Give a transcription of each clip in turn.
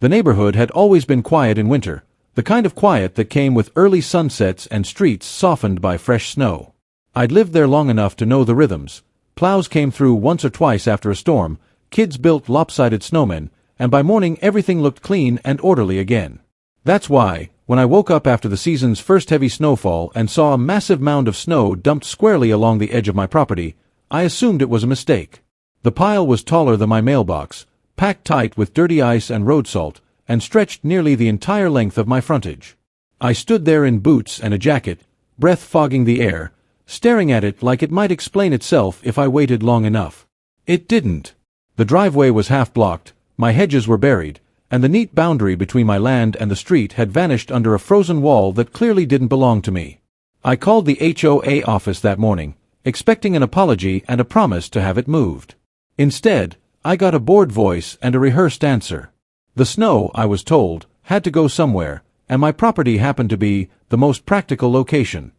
The neighborhood had always been quiet in winter, the kind of quiet that came with early sunsets and streets softened by fresh snow. I'd lived there long enough to know the rhythms. Plows came through once or twice after a storm, kids built lopsided snowmen, and by morning everything looked clean and orderly again. That's why, when I woke up after the season's first heavy snowfall and saw a massive mound of snow dumped squarely along the edge of my property, I assumed it was a mistake. The pile was taller than my mailbox, packed tight with dirty ice and road salt, and stretched nearly the entire length of my frontage. I stood there in boots and a jacket, breath fogging the air, staring at it like it might explain itself if I waited long enough. It didn't. The driveway was half blocked, my hedges were buried, and the neat boundary between my land and the street had vanished under a frozen wall that clearly didn't belong to me. I called the HOA office that morning, expecting an apology and a promise to have it moved. Instead, I got a bored voice and a rehearsed answer. The snow, I was told, had to go somewhere, and my property happened to be the most practical location.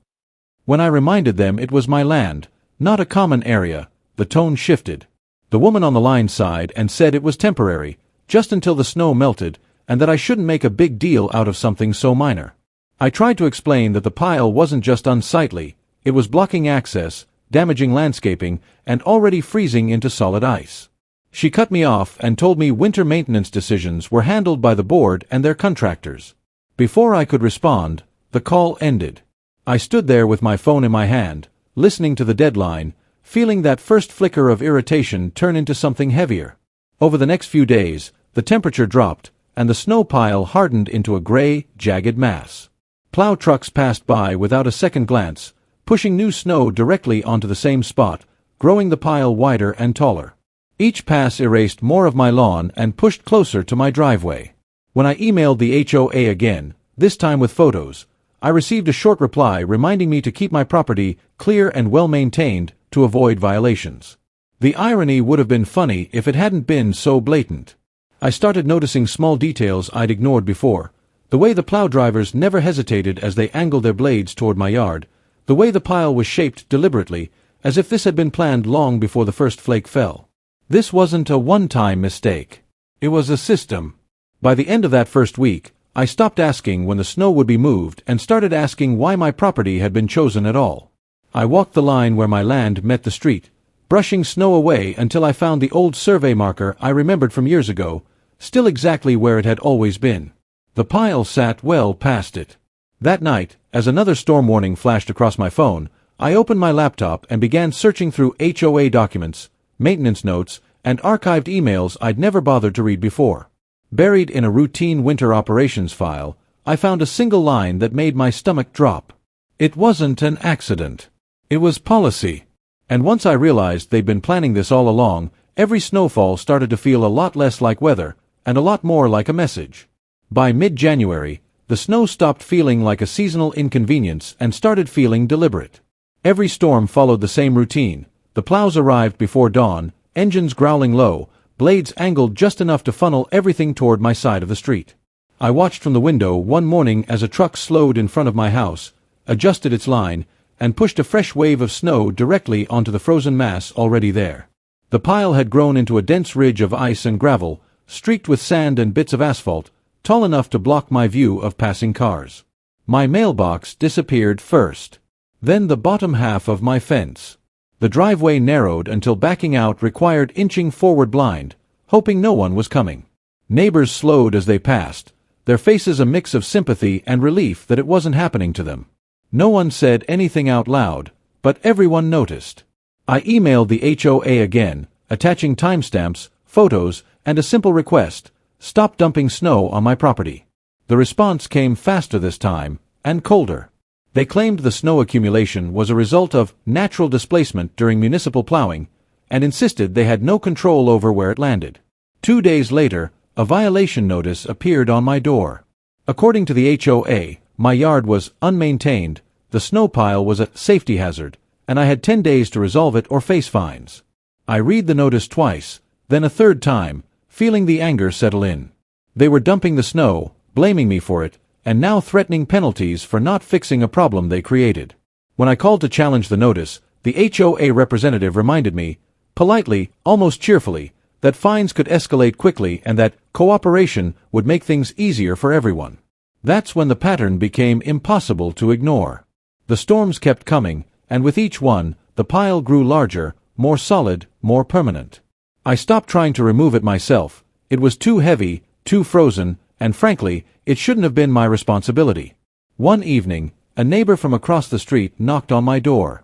When I reminded them it was my land, not a common area, the tone shifted. The woman on the line sighed and said it was temporary, just until the snow melted, and that I shouldn't make a big deal out of something so minor. I tried to explain that the pile wasn't just unsightly, it was blocking access, damaging landscaping, and already freezing into solid ice. She cut me off and told me winter maintenance decisions were handled by the board and their contractors. Before I could respond, the call ended. I stood there with my phone in my hand, listening to the deadline, feeling that first flicker of irritation turn into something heavier. Over the next few days, the temperature dropped, and the snow pile hardened into a gray, jagged mass. Plow trucks passed by without a second glance, pushing new snow directly onto the same spot, growing the pile wider and taller. Each pass erased more of my lawn and pushed closer to my driveway. When I emailed the HOA again, this time with photos, I received a short reply reminding me to keep my property clear and well-maintained to avoid violations. The irony would have been funny if it hadn't been so blatant. I started noticing small details I'd ignored before. The way the plow drivers never hesitated as they angled their blades toward my yard, the way the pile was shaped deliberately, as if this had been planned long before the first flake fell. This wasn't a one-time mistake. It was a system. By the end of that first week, I stopped asking when the snow would be moved and started asking why my property had been chosen at all. I walked the line where my land met the street, brushing snow away until I found the old survey marker I remembered from years ago, still exactly where it had always been. The pile sat well past it. That night, as another storm warning flashed across my phone, I opened my laptop and began searching through HOA documents, maintenance notes, and archived emails I'd never bothered to read before. Buried in a routine winter operations file, I found a single line that made my stomach drop. It wasn't an accident. It was policy. And once I realized they'd been planning this all along, every snowfall started to feel a lot less like weather, and a lot more like a message. By mid-January, the snow stopped feeling like a seasonal inconvenience and started feeling deliberate. Every storm followed the same routine. The plows arrived before dawn, engines growling low, blades angled just enough to funnel everything toward my side of the street. I watched from the window one morning as a truck slowed in front of my house, adjusted its line, and pushed a fresh wave of snow directly onto the frozen mass already there. The pile had grown into a dense ridge of ice and gravel, streaked with sand and bits of asphalt, tall enough to block my view of passing cars. My mailbox disappeared first. Then the bottom half of my fence. The driveway narrowed until backing out required inching forward blind, hoping no one was coming. Neighbors slowed as they passed, their faces a mix of sympathy and relief that it wasn't happening to them. No one said anything out loud, but everyone noticed. I emailed the HOA again, attaching timestamps, photos, and a simple request: stop dumping snow on my property. The response came faster this time, and colder. They claimed the snow accumulation was a result of natural displacement during municipal plowing, and insisted they had no control over where it landed. 2 days later, a violation notice appeared on my door. According to the HOA, my yard was unmaintained, the snow pile was a safety hazard, and I had 10 days to resolve it or face fines. I read the notice twice, then a third time, feeling the anger settle in. They were dumping the snow, blaming me for it, and now threatening penalties for not fixing a problem they created. When I called to challenge the notice, the HOA representative reminded me, politely, almost cheerfully, that fines could escalate quickly and that cooperation would make things easier for everyone. That's when the pattern became impossible to ignore. The storms kept coming, and with each one, the pile grew larger, more solid, more permanent. I stopped trying to remove it myself. It was too heavy, too frozen, and frankly, it shouldn't have been my responsibility. One evening, a neighbor from across the street knocked on my door.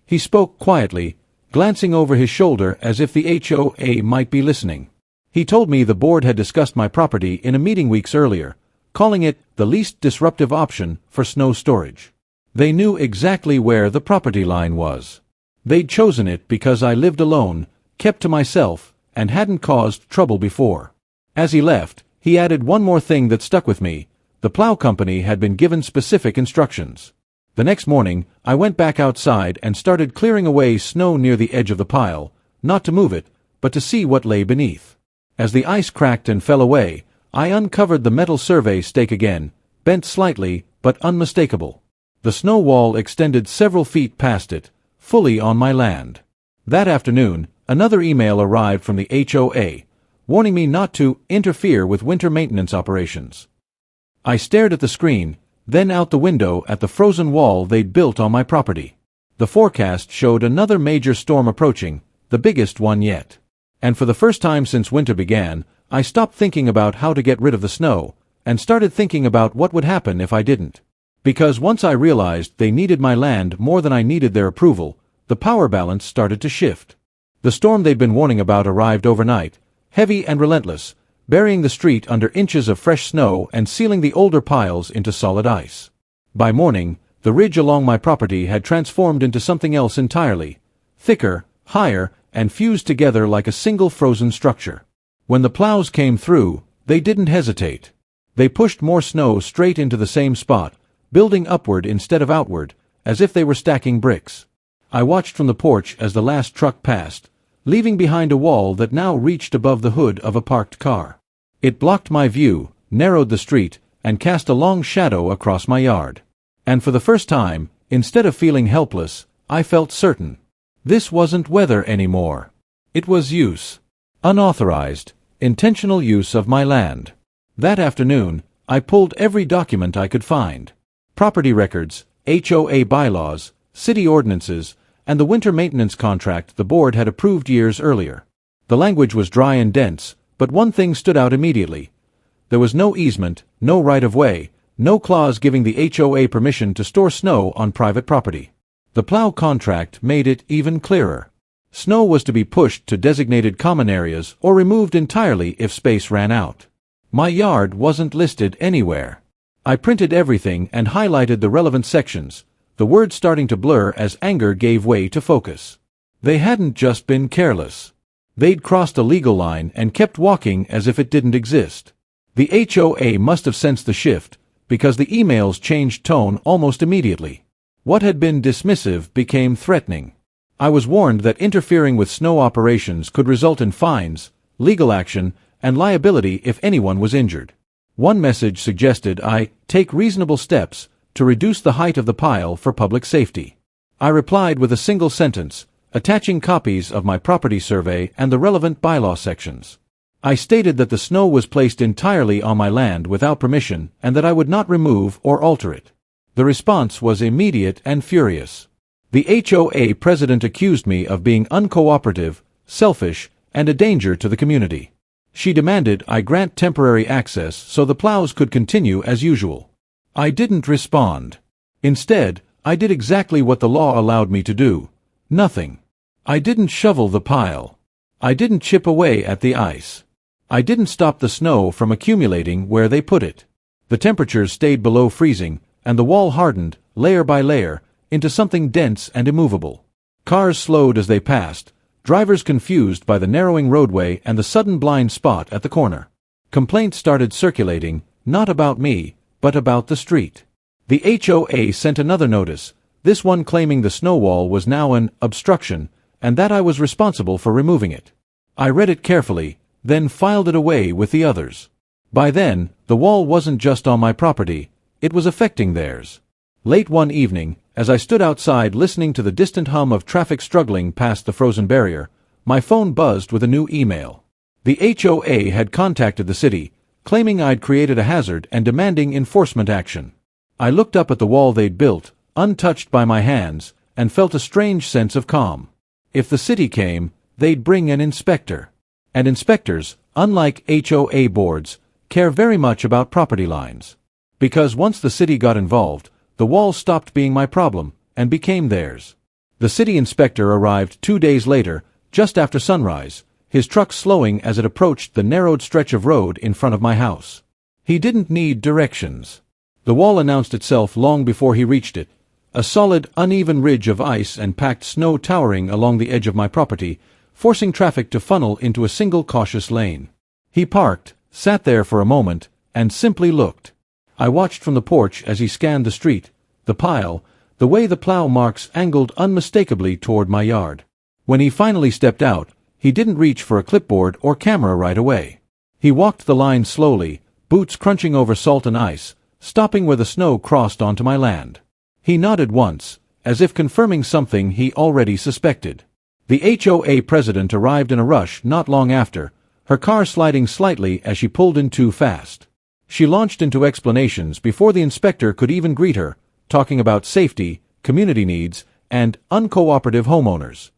He spoke quietly, glancing over his shoulder as if the HOA might be listening. He told me the board had discussed my property in a meeting weeks earlier, calling it the least disruptive option for snow storage. They knew exactly where the property line was. They'd chosen it because I lived alone, kept to myself, and hadn't caused trouble before. As he left, he added one more thing that stuck with me. The plow company had been given specific instructions. The next morning, I went back outside and started clearing away snow near the edge of the pile, not to move it, but to see what lay beneath. As the ice cracked and fell away, I uncovered the metal survey stake again, bent slightly, but unmistakable. The snow wall extended several feet past it, fully on my land. That afternoon, another email arrived from the HOA, warning me not to interfere with winter maintenance operations. I stared at the screen, then out the window at the frozen wall they'd built on my property. The forecast showed another major storm approaching, the biggest one yet. And for the first time since winter began, I stopped thinking about how to get rid of the snow, and started thinking about what would happen if I didn't. Because once I realized they needed my land more than I needed their approval, the power balance started to shift. The storm they'd been warning about arrived overnight, heavy and relentless, burying the street under inches of fresh snow and sealing the older piles into solid ice. By morning, the ridge along my property had transformed into something else entirely, thicker, higher, and fused together like a single frozen structure. When the plows came through, they didn't hesitate. They pushed more snow straight into the same spot, building upward instead of outward, as if they were stacking bricks. I watched from the porch as the last truck passed, leaving behind a wall that now reached above the hood of a parked car. It blocked my view, narrowed the street, and cast a long shadow across my yard. And for the first time, instead of feeling helpless, I felt certain. This wasn't weather anymore. It was use. Unauthorized, intentional use of my land. That afternoon, I pulled every document I could find. Property records, HOA bylaws, city ordinances, and the winter maintenance contract the board had approved years earlier. The language was dry and dense, but one thing stood out immediately. There was no easement, no right-of-way, no clause giving the HOA permission to store snow on private property. The plow contract made it even clearer. Snow was to be pushed to designated common areas or removed entirely if space ran out. My yard wasn't listed anywhere. I printed everything and highlighted the relevant sections, the words starting to blur as anger gave way to focus. They hadn't just been careless. They'd crossed a legal line and kept walking as if it didn't exist. The HOA must have sensed the shift, because the emails changed tone almost immediately. What had been dismissive became threatening. I was warned that interfering with snow operations could result in fines, legal action, and liability if anyone was injured. One message suggested I take reasonable steps to reduce the height of the pile for public safety. I replied with a single sentence, attaching copies of my property survey and the relevant bylaw sections. I stated that the snow was placed entirely on my land without permission and that I would not remove or alter it. The response was immediate and furious. The HOA president accused me of being uncooperative, selfish, and a danger to the community. She demanded I grant temporary access so the plows could continue as usual. I didn't respond. Instead, I did exactly what the law allowed me to do. Nothing. I didn't shovel the pile. I didn't chip away at the ice. I didn't stop the snow from accumulating where they put it. The temperatures stayed below freezing, and the wall hardened, layer by layer, into something dense and immovable. Cars slowed as they passed, drivers confused by the narrowing roadway and the sudden blind spot at the corner. Complaints started circulating, not about me, but about the street. The HOA sent another notice, this one claiming the snow wall was now an obstruction, and that I was responsible for removing it. I read it carefully, then filed it away with the others. By then, the wall wasn't just on my property, it was affecting theirs. Late one evening, as I stood outside listening to the distant hum of traffic struggling past the frozen barrier, my phone buzzed with a new email. The HOA had contacted the city, claiming I'd created a hazard and demanding enforcement action. I looked up at the wall they'd built, untouched by my hands, and felt a strange sense of calm. If the city came, they'd bring an inspector. And inspectors, unlike HOA boards, care very much about property lines. Because once the city got involved, the wall stopped being my problem and became theirs. The city inspector arrived 2 days later, just after sunrise, his truck slowing as it approached the narrowed stretch of road in front of my house. He didn't need directions. The wall announced itself long before he reached it, a solid, uneven ridge of ice and packed snow towering along the edge of my property, forcing traffic to funnel into a single cautious lane. He parked, sat there for a moment, and simply looked. I watched from the porch as he scanned the street, the pile, the way the plow marks angled unmistakably toward my yard. When he finally stepped out, he didn't reach for a clipboard or camera right away. He walked the line slowly, boots crunching over salt and ice, stopping where the snow crossed onto my land. He nodded once, as if confirming something he already suspected. The HOA president arrived in a rush not long after, her car sliding slightly as she pulled in too fast. She launched into explanations before the inspector could even greet her, talking about safety, community needs, and uncooperative homeowners.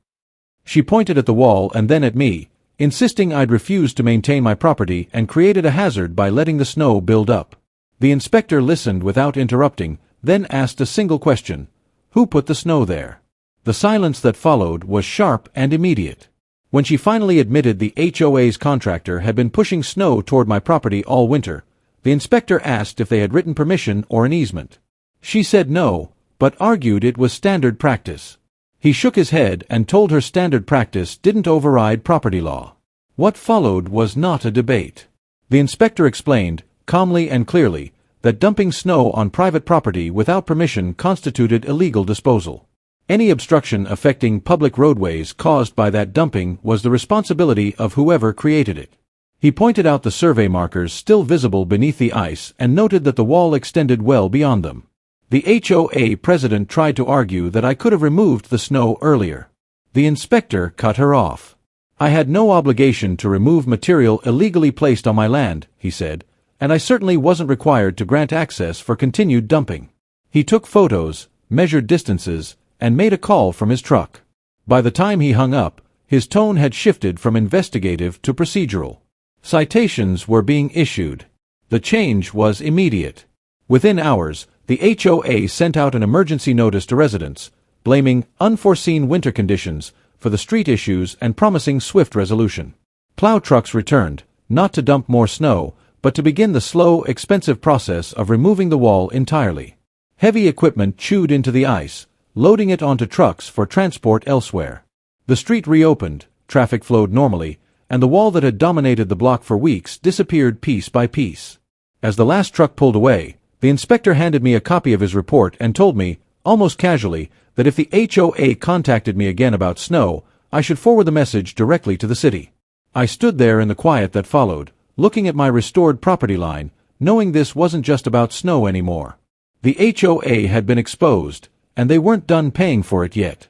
She pointed at the wall and then at me, insisting I'd refused to maintain my property and created a hazard by letting the snow build up. The inspector listened without interrupting, then asked a single question: who put the snow there? The silence that followed was sharp and immediate. When she finally admitted the HOA's contractor had been pushing snow toward my property all winter, the inspector asked if they had written permission or an easement. She said no, but argued it was standard practice. He shook his head and told her standard practice didn't override property law. What followed was not a debate. The inspector explained, calmly and clearly, that dumping snow on private property without permission constituted illegal disposal. Any obstruction affecting public roadways caused by that dumping was the responsibility of whoever created it. He pointed out the survey markers still visible beneath the ice and noted that the wall extended well beyond them. The HOA president tried to argue that I could have removed the snow earlier. The inspector cut her off. I had no obligation to remove material illegally placed on my land, he said, and I certainly wasn't required to grant access for continued dumping. He took photos, measured distances, and made a call from his truck. By the time he hung up, his tone had shifted from investigative to procedural. Citations were being issued. The change was immediate. Within hours, the HOA sent out an emergency notice to residents, blaming unforeseen winter conditions for the street issues and promising swift resolution. Plow trucks returned, not to dump more snow, but to begin the slow, expensive process of removing the wall entirely. Heavy equipment chewed into the ice, loading it onto trucks for transport elsewhere. The street reopened, traffic flowed normally, and the wall that had dominated the block for weeks disappeared piece by piece. As the last truck pulled away, the inspector handed me a copy of his report and told me, almost casually, that if the HOA contacted me again about snow, I should forward the message directly to the city. I stood there in the quiet that followed, looking at my restored property line, knowing this wasn't just about snow anymore. The HOA had been exposed, and they weren't done paying for it yet.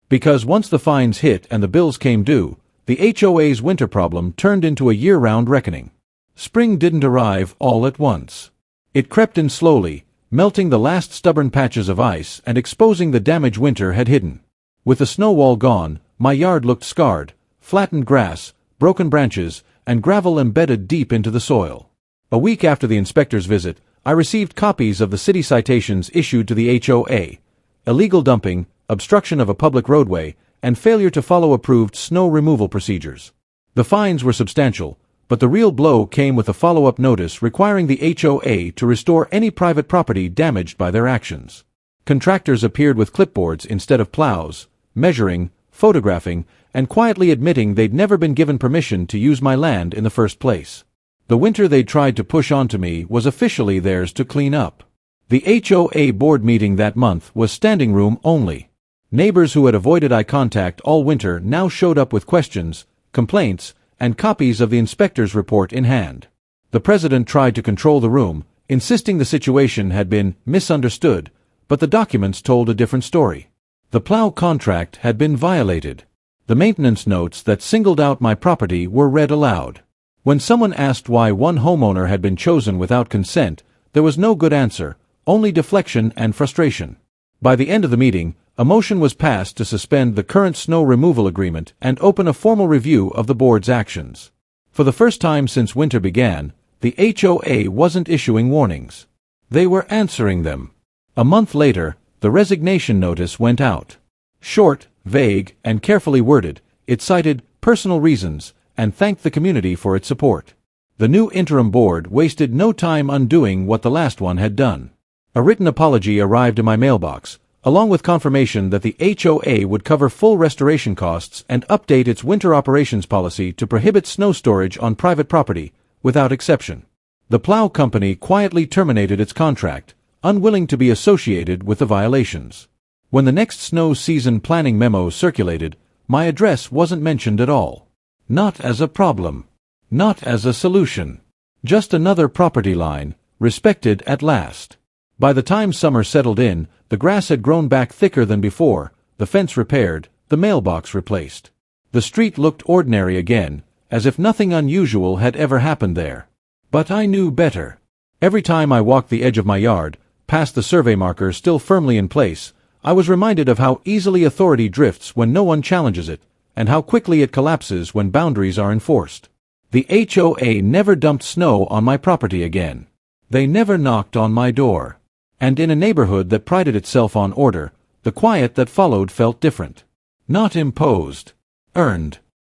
Because once the fines hit and the bills came due, the HOA's winter problem turned into a year-round reckoning. Spring didn't arrive all at once. It crept in slowly, melting the last stubborn patches of ice and exposing the damage winter had hidden. With the snow wall gone, my yard looked scarred, flattened grass, broken branches, and gravel embedded deep into the soil. A week after the inspector's visit, I received copies of the city citations issued to the HOA: illegal dumping, obstruction of a public roadway, and failure to follow approved snow removal procedures. The fines were substantial, but the real blow came with a follow-up notice requiring the HOA to restore any private property damaged by their actions. Contractors appeared with clipboards instead of plows, measuring, photographing, and quietly admitting they'd never been given permission to use my land in the first place. The winter they'd tried to push onto me was officially theirs to clean up. The HOA board meeting that month was standing room only. Neighbors who had avoided eye contact all winter now showed up with questions, complaints, and copies of the inspector's report in hand. The president tried to control the room, insisting the situation had been misunderstood, but the documents told a different story. The plow contract had been violated. The maintenance notes that singled out my property were read aloud. When someone asked why one homeowner had been chosen without consent, there was no good answer, only deflection and frustration. By the end of the meeting, a motion was passed to suspend the current snow removal agreement and open a formal review of the board's actions. For the first time since winter began, the HOA wasn't issuing warnings. They were answering them. A month later, the resignation notice went out. Short, vague, and carefully worded, it cited personal reasons and thanked the community for its support. The new interim board wasted no time undoing what the last one had done. A written apology arrived in my mailbox, along with confirmation that the HOA would cover full restoration costs and update its winter operations policy to prohibit snow storage on private property, without exception. The plow company quietly terminated its contract, unwilling to be associated with the violations. When the next snow season planning memo circulated, my address wasn't mentioned at all. Not as a problem. Not as a solution. Just another property line, respected at last. By the time summer settled in, the grass had grown back thicker than before, the fence repaired, the mailbox replaced. The street looked ordinary again, as if nothing unusual had ever happened there. But I knew better. Every time I walked the edge of my yard, past the survey marker still firmly in place, I was reminded of how easily authority drifts when no one challenges it, and how quickly it collapses when boundaries are enforced. The HOA never dumped snow on my property again. They never knocked on my door. And in a neighborhood that prided itself on order, the quiet that followed felt different. Not imposed. Earned.